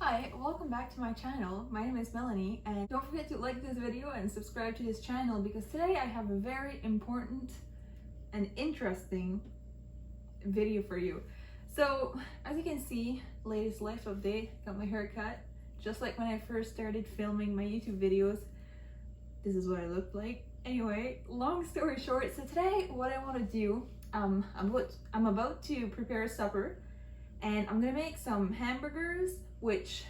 Hi, welcome back to my channel. My name is Melanie, and don't forget to like this video and subscribe to this channel because today I have a very important and interesting video for you. So as you can see, latest life update, got my hair cut just like when I first started filming my YouTube videos. This is what I looked like. Anyway, long story short, so today what I want to do, I'm about to prepare supper, and I'm gonna make some hamburgers, which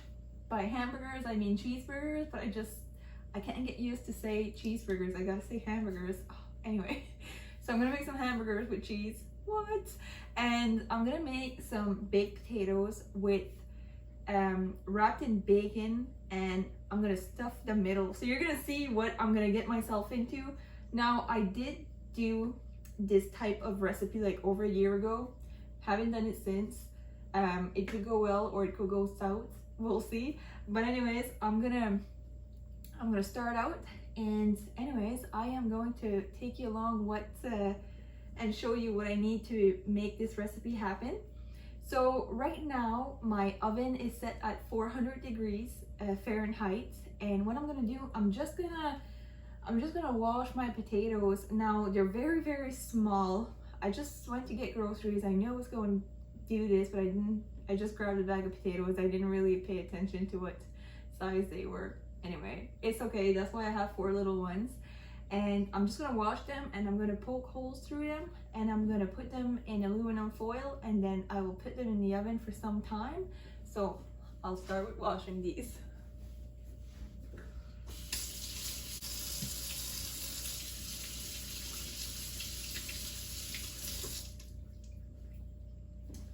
by hamburgers I mean cheeseburgers, but I can't get used to say cheeseburgers. I gotta say hamburgers. Oh, anyway, so I'm gonna make some hamburgers with cheese. What? And I'm gonna make some baked potatoes with wrapped in bacon, and I'm gonna stuff the middle. So you're gonna see what I'm gonna get myself into. Now, I did do this type of recipe like over a year ago. Haven't done it since. It could go well or it could go south. We'll see. But anyways, I'm gonna start out, and anyways, I am going to take you along and show you what I need to make this recipe happen. So right now my oven is set at 400 degrees Fahrenheit, and what I'm gonna do, I'm just gonna wash my potatoes. Now they're very, very small. I just went to get groceries. I knew I was going to do this, but I didn't. I just grabbed a bag of potatoes. I didn't really pay attention to what size they were. Anyway, it's okay. That's why I have 4 little ones. And I'm just gonna wash them, and I'm gonna poke holes through them, and I'm gonna put them in aluminum foil, and then I will put them in the oven for some time. So I'll start with washing these.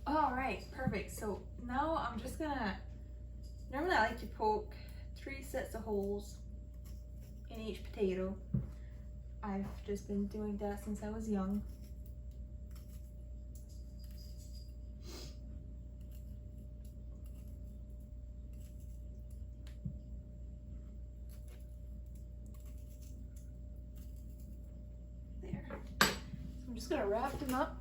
All right, perfect. So now I'm just gonna, normally I like to poke 3 sets of holes in each potato. I've just been doing that since I was young. There. So I'm just gonna wrap them up.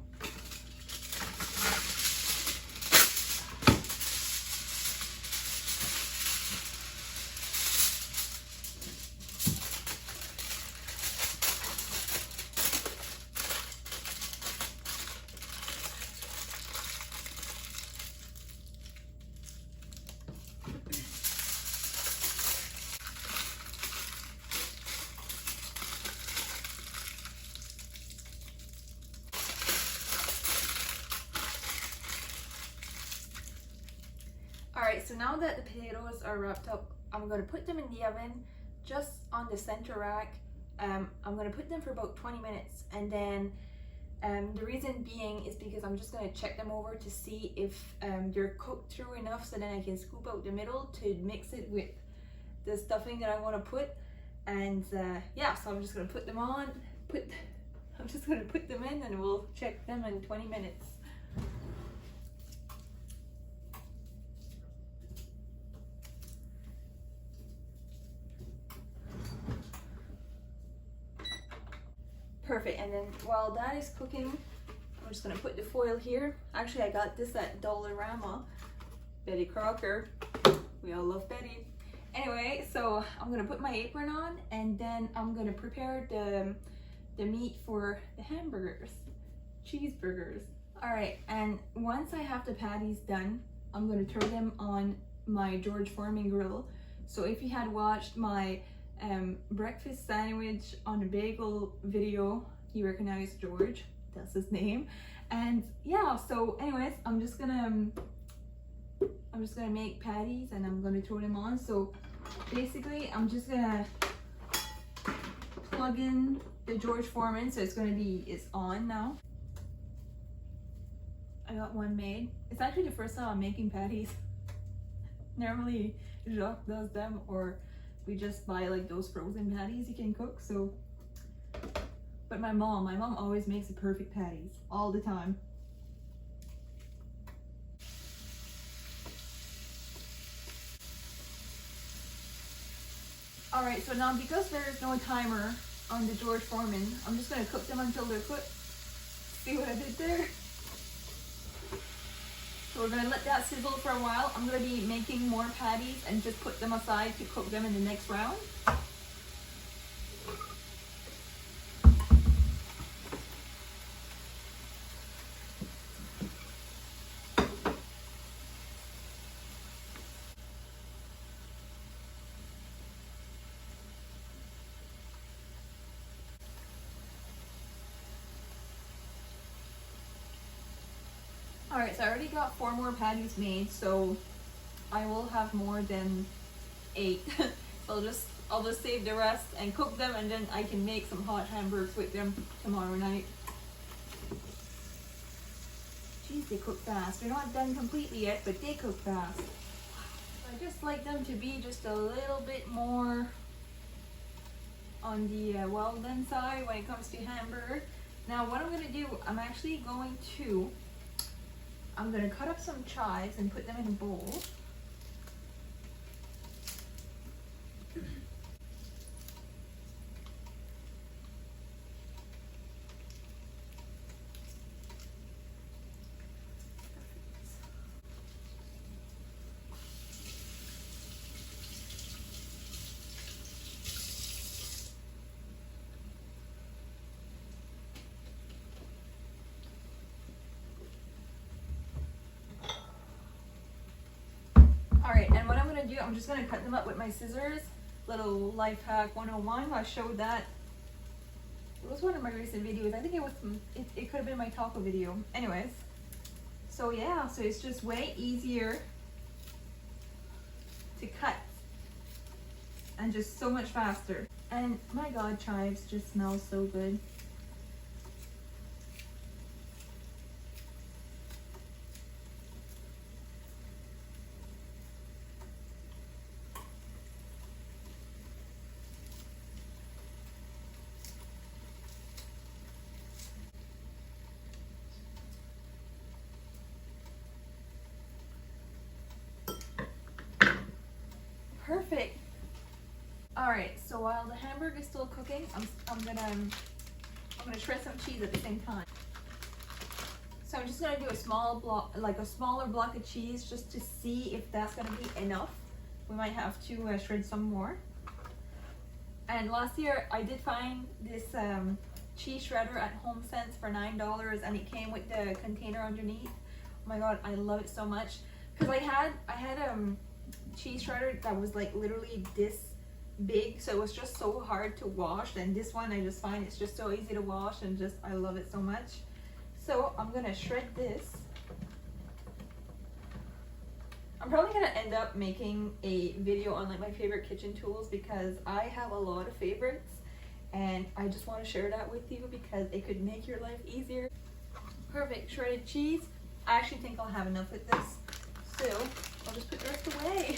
Alright, so now that the potatoes are wrapped up, I'm going to put them in the oven just on the center rack. I'm going to put them for about 20 minutes, and then the reason being is because I'm just going to check them over to see if they're cooked through enough, so then I can scoop out the middle to mix it with the stuffing that I want to put. And yeah, so I'm just going to put them on, I'm just going to put them in, and we'll check them in 20 minutes. Perfect, and then while that is cooking, I'm just gonna put the foil here. Actually, I got this at Dollarama, Betty Crocker. We all love Betty. Anyway, so I'm gonna put my apron on, and then I'm gonna prepare the meat for the hamburgers, cheeseburgers. All right, and once I have the patties done, I'm gonna throw them on my George Foreman grill. So if you had watched my breakfast sandwich on a bagel video, you recognize George, that's his name. And yeah, so anyways, I'm just gonna make patties, and I'm gonna throw them on. So basically I'm just gonna plug in the George Foreman, so it's on now. I got one made. It's actually the first time I'm making patties. Normally Jacques does them, or we just buy like those frozen patties you can cook. So, but my mom always makes the perfect patties all the time. All right, so now because there's no timer on the George Foreman, I'm just gonna cook them until they're cooked. See what I did there? So we're gonna let that sizzle for a while. I'm gonna be making more patties and just put them aside to cook them in the next round. Alright, so I already got 4 more patties made, so I will have more than 8. So I'll just save the rest and cook them, and then I can make some hot hamburgers with them tomorrow night. Jeez, they cook fast. They're not done completely yet, but they cook fast. I just like them to be just a little bit more on the well done side when it comes to hamburger. Now what I'm going to do, I'm going to cut up some chives and put them in a bowl. Alright, and what I'm going to do, I'm just going to cut them up with my scissors. Little life hack 101. I showed that. It was one of my recent videos. I think it could have been my taco video. Anyways. So yeah, so it's just way easier to cut. And just so much faster. And my god, chives just smell so good. Perfect. All right, so while the hamburger is still cooking, I'm gonna shred some cheese at the same time. So I'm just gonna do a small block, like a smaller block of cheese, just to see if that's gonna be enough. We might have to shred some more. And last year I did find this cheese shredder at HomeSense for $9, and it came with the container underneath. Oh my god, I love it so much. Because I had cheese shredder that was like literally this big, so it was just so hard to wash, and this one I just find it's just so easy to wash, and just I love it so much. So I'm gonna shred this. I'm probably gonna end up making a video on like my favorite kitchen tools, because I have a lot of favorites and I just want to share that with you because it could make your life easier. Perfect, shredded cheese. I actually think I'll have enough with this, so I'll just put the rest away.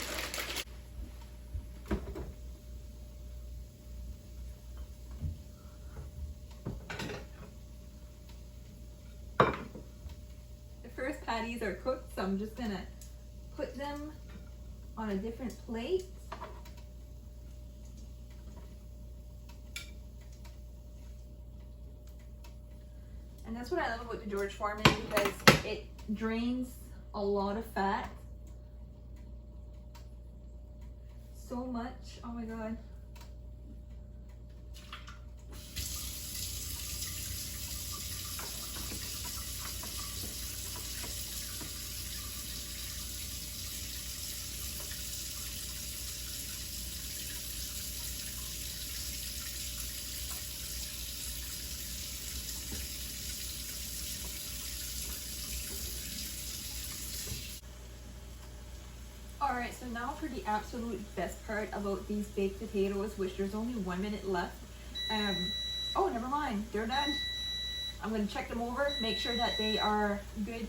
The first patties are cooked, so I'm just gonna put them on a different plate. And that's what I love about the George Foreman, because it drains a lot of fat. So much, oh my god. Alright, so now for the absolute best part about these baked potatoes, which there's only 1 minute left. Oh, never mind, they're done. I'm going to check them over, make sure that they are good.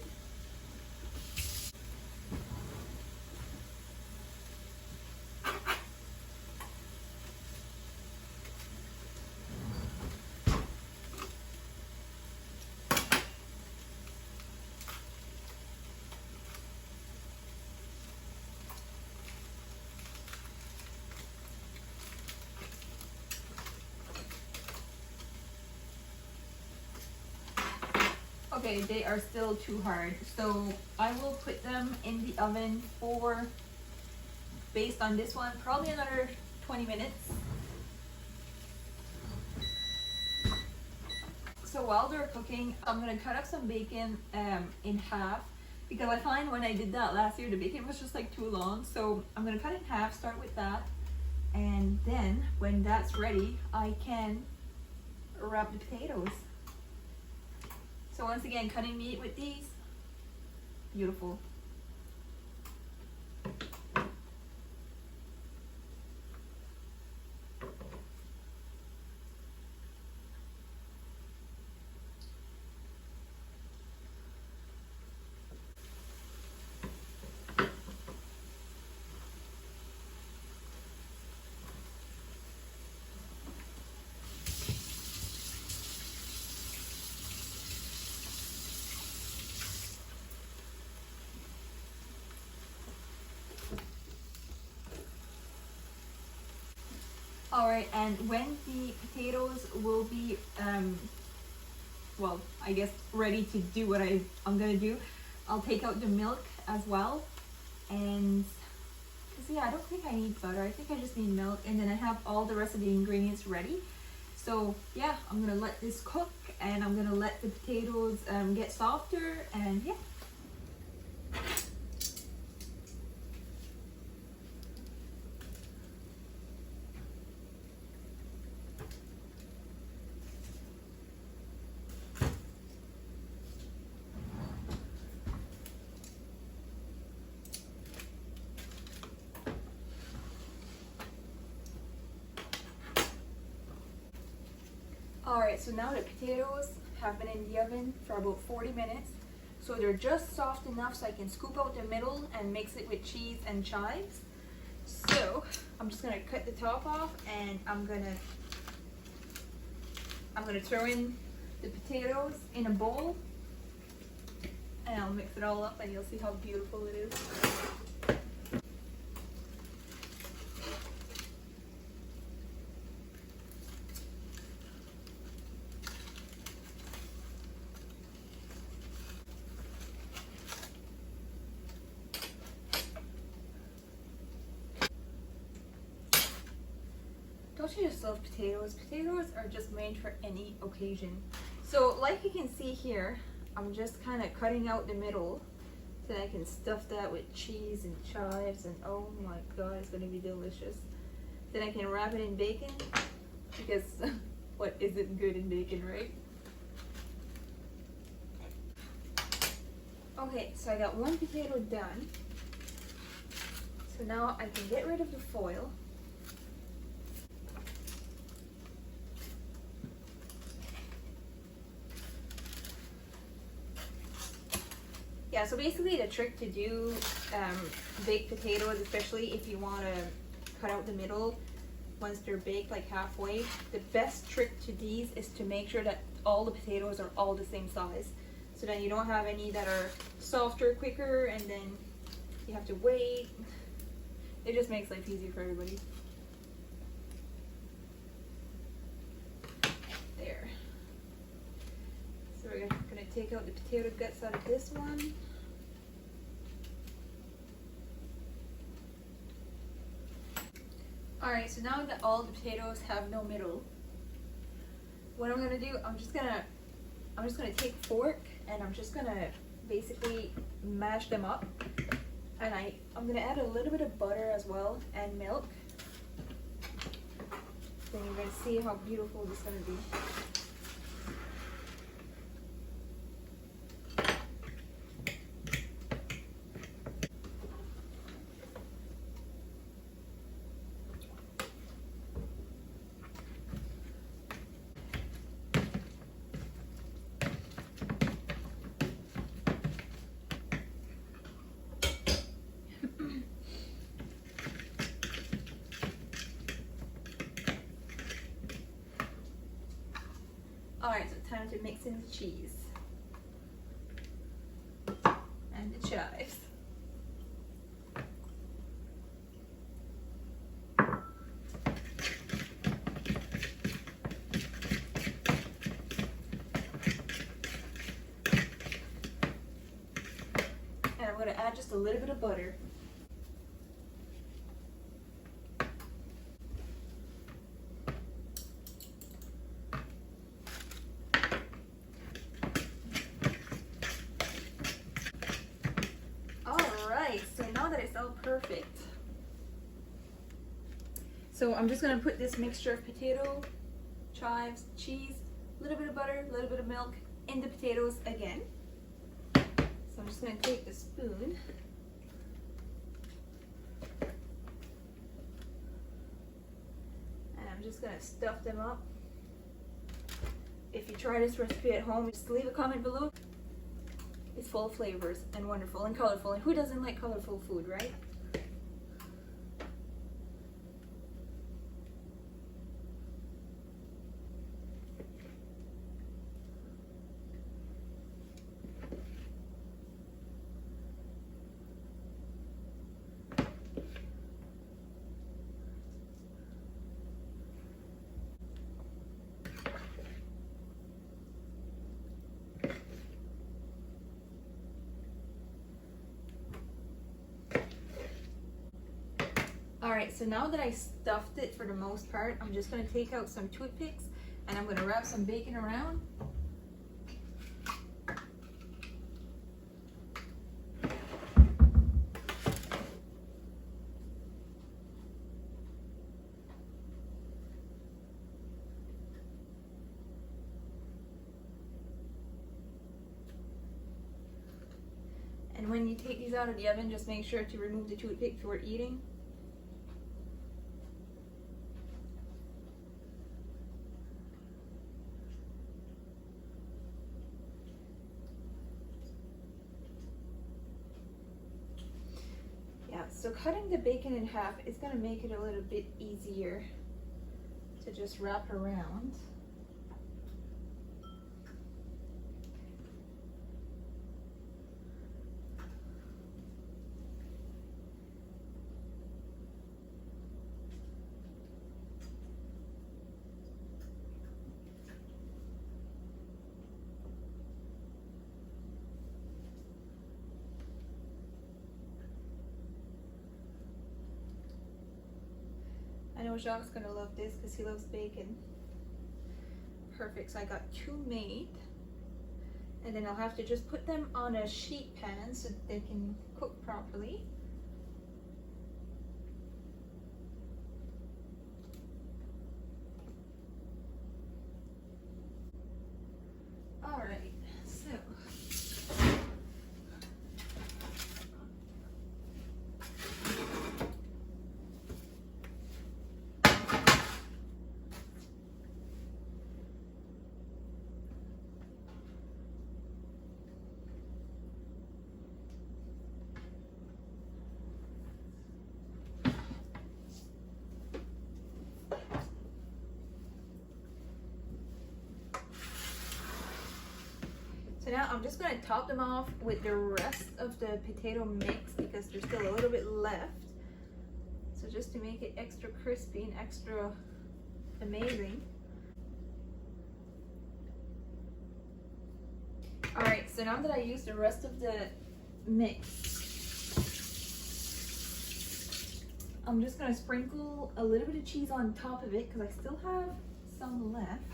Okay, Okay, they are still too hard. So I will put them in the oven for, based on this one, probably another 20 minutes. So while they're cooking, I'm gonna cut up some bacon in half, because I find when I did that last year, the bacon was just like too long. So I'm gonna cut it in half, start with that. And then when that's ready, I can wrap the potatoes. So once again, cutting meat with these, beautiful. All right, and when the potatoes will be, well, I guess ready to do what I'm gonna do, I'll take out the milk as well. And, cause yeah, I don't think I need butter. I think I just need milk, and then I have all the rest of the ingredients ready. So yeah, I'm gonna let this cook, and I'm gonna let the potatoes get softer, and yeah. Alright, so now the potatoes have been in the oven for about 40 minutes. So they're just soft enough so I can scoop out the middle and mix it with cheese and chives. So I'm just gonna cut the top off, and I'm gonna throw in the potatoes in a bowl, and I'll mix it all up, and you'll see how beautiful it is. Don't you just love potatoes? Potatoes are just made for any occasion. So like you can see here, I'm just kind of cutting out the middle so I can stuff that with cheese and chives, and oh my god, it's gonna be delicious. Then I can wrap it in bacon, because what isn't good in bacon, right? Okay, so I got one potato done. So now I can get rid of the foil. Yeah, so basically the trick to do baked potatoes, especially if you want to cut out the middle once they're baked like halfway, the best trick to these is to make sure that all the potatoes are all the same size. So then you don't have any that are softer quicker and then you have to wait. It just makes life easier for everybody. There. So we're gonna take out the potato guts out of this one. Alright, so now that all the potatoes have no middle, what I'm gonna do, I'm just gonna take a fork, and I'm just gonna basically mash them up. And I'm gonna add a little bit of butter as well, and milk. Then you're gonna see how beautiful this is gonna be. Alright, so time to mix in the cheese and the chives. add just a little bit of butter. Alright, so now that it's all perfect, so I'm just going to put this mixture of potato, chives, cheese, a little bit of butter, a little bit of milk in the potatoes again. So I'm just going to take the spoon and I'm just going to stuff them up. If you try this recipe at home, just leave a comment below. It's full of flavors and wonderful and colorful, and who doesn't like colorful food, right? Alright, so now that I stuffed it for the most part, I'm just going to take out some toothpicks and I'm going to wrap some bacon around. And when you take these out of the oven, just make sure to remove the toothpick before eating. So cutting the bacon in half is going to make it a little bit easier to just wrap around. I know Jacques gonna love this because he loves bacon. Perfect, so I got 2 made. And then I'll have to just put them on a sheet pan so that they can cook properly. Alright, so So now I'm just going to top them off with the rest of the potato mix because there's still a little bit left. So just to make it extra crispy and extra amazing. Alright, so now that I used the rest of the mix, I'm just going to sprinkle a little bit of cheese on top of it because I still have some left.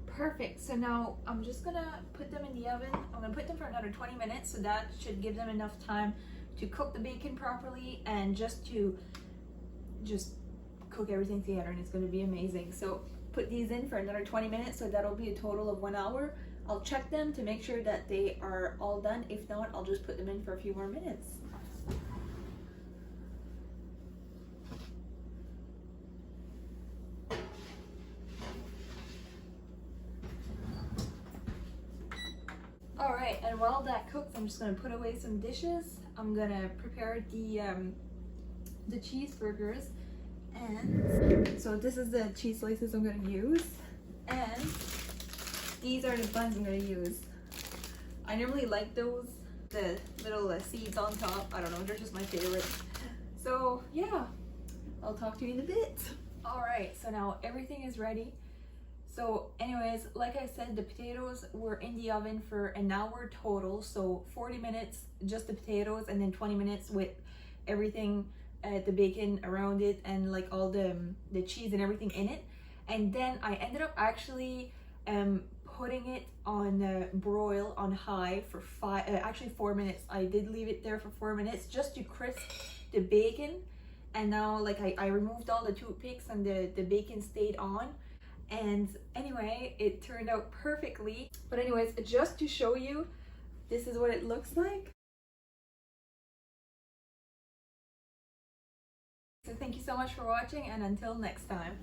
Perfect, so now I'm just gonna put them in the oven. I'm gonna put them for another 20 minutes, so that should give them enough time to cook the bacon properly and just cook everything together, and it's gonna be amazing. So put these in for another 20 minutes, so that'll be a total of 1 hour. I'll check them to make sure that they are all done. If not, I'll just put them in for a few more minutes. Alright, and while that cooks, I'm just going to put away some dishes. I'm going to prepare the cheeseburgers. And so this is the cheese slices I'm going to use. And these are the buns I'm going to use. I normally like those the little seeds on top. I don't know, they're just my favorite. So yeah, I'll talk to you in a bit. All right, so now everything is ready. So anyways, like I said, the potatoes were in the oven for an hour total. So 40 minutes, just the potatoes, and then 20 minutes with everything, the bacon around it, and like all the cheese and everything in it. And then I ended up actually putting it on broil on high for 4 minutes. I did leave it there for 4 minutes just to crisp the bacon. And now like I removed all the toothpicks and the bacon stayed on. And anyway, it turned out perfectly. But anyways, just to show you, this is what it looks like. So thank you so much for watching, and until next time.